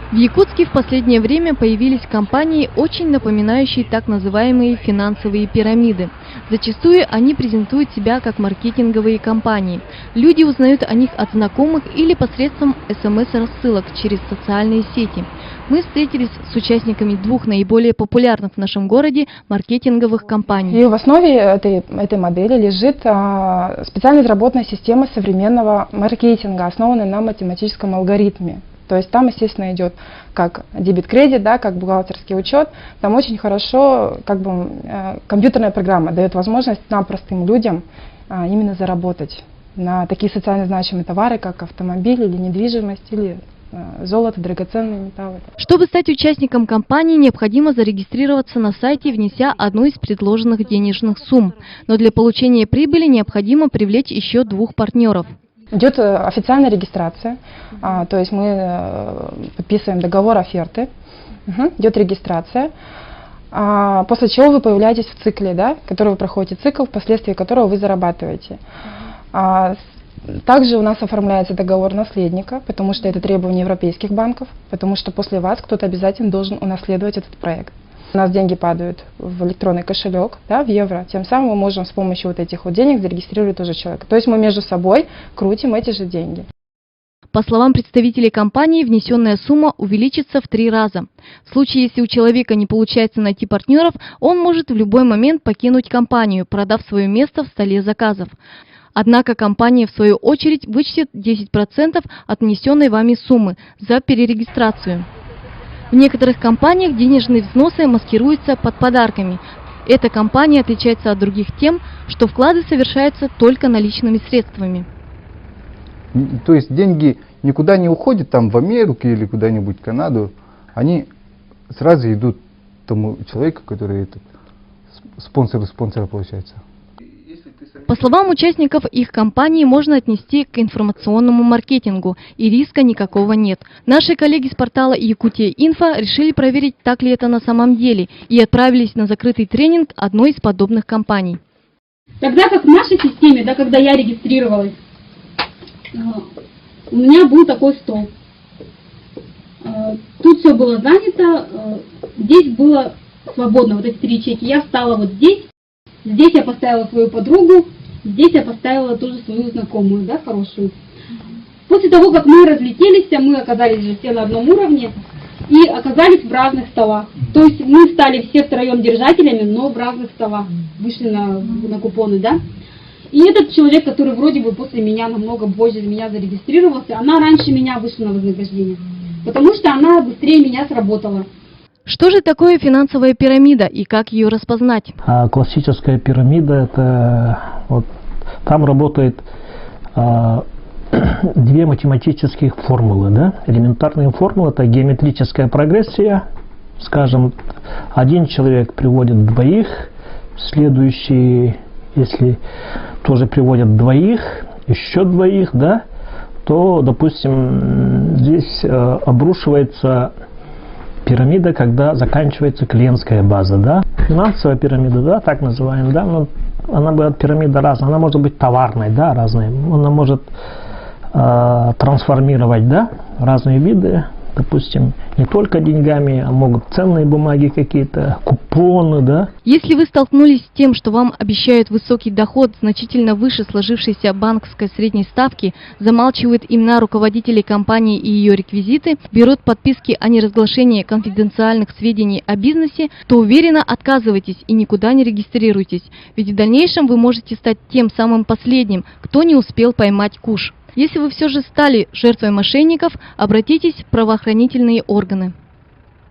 В Якутске в последнее время появились компании, очень напоминающие так называемые финансовые пирамиды. Зачастую они презентуют себя как маркетинговые компании. Люди узнают о них от знакомых или посредством СМС-рассылок через социальные сети. Мы встретились с участниками двух наиболее популярных в нашем городе маркетинговых компаний. И в основе этой модели лежит специально разработанная система современного маркетинга, основанная на математическом алгоритме. То есть там, естественно, идет как дебет-кредит, да, как бухгалтерский учет. Там очень хорошо компьютерная программа дает возможность нам, простым людям, именно заработать на такие социально значимые товары, как автомобиль или недвижимость, или золото, драгоценные металлы. Чтобы стать участником компании, необходимо зарегистрироваться на сайте, внеся одну из предложенных денежных сумм. Но для получения прибыли необходимо привлечь еще двух партнеров. Идет официальная регистрация, то есть мы подписываем договор оферты, идет регистрация, после чего вы появляетесь в цикле, да, который вы проходите цикл, впоследствии которого вы зарабатываете. Также у нас оформляется договор наследника, потому что это требование европейских банков, потому что после вас кто-то обязательно должен унаследовать этот проект. У нас деньги падают в электронный кошелек, да, в евро, тем самым мы можем с помощью вот этих вот денег зарегистрировать тоже человека. То есть мы между собой крутим эти же деньги. По словам представителей компании, внесенная сумма увеличится в 3 раза. В случае, если у человека не получается найти партнеров, он может в любой момент покинуть компанию, продав свое место в столе заказов. Однако компания, в свою очередь, вычтет 10% от внесенной вами суммы за перерегистрацию. В некоторых компаниях денежные взносы маскируются под подарками. Эта компания отличается от других тем, что вклады совершаются только наличными средствами. То есть деньги никуда не уходят там в Америку или куда-нибудь в Канаду, они сразу идут тому человеку, который спонсора получается. По словам участников их компании, можно отнести к информационному маркетингу, и риска никакого нет. Наши коллеги с портала Якутия.Инфо решили проверить, так ли это на самом деле, и отправились на закрытый тренинг одной из подобных компаний. Тогда как в нашей системе, да, когда я регистрировалась, у меня был такой стол. Тут все было занято, здесь было свободно, вот эти 3 ячейки. Я встала вот здесь. Здесь я поставила свою подругу, здесь я поставила тоже свою знакомую, да, хорошую. После того, как мы разлетелись, мы оказались же все на одном уровне и оказались в разных столах. То есть мы стали все втроем держателями, но в разных столах. Вышли на купоны, да. И этот человек, который вроде бы после меня, намного позже меня зарегистрировался, она раньше меня вышла на вознаграждение, потому что она быстрее меня сработала. Что же такое финансовая пирамида и как ее распознать? Классическая пирамида, это вот там работает 2 математических формулы, да? Элементарные формулы — это геометрическая прогрессия. Скажем, один человек приводит 2, следующий, если тоже приводят 2, еще 2, да, то, допустим, здесь обрушивается пирамида, когда заканчивается клиентская база, да. Финансовая пирамида, да, так называемая, да, но она бывает пирамида разная, она может быть товарной, да, разная, она может трансформировать, да, разные виды, допустим, не только деньгами, а могут ценные бумаги какие-то, купоны, да. Если вы столкнулись с тем, что вам обещают высокий доход, значительно выше сложившейся банковской средней ставки, замалчивают имена руководителей компании и ее реквизиты, берут подписки о неразглашении конфиденциальных сведений о бизнесе, то уверенно отказывайтесь и никуда не регистрируйтесь, ведь в дальнейшем вы можете стать тем самым последним, кто не успел поймать куш. Если вы все же стали жертвой мошенников, обратитесь в правоохранительные органы.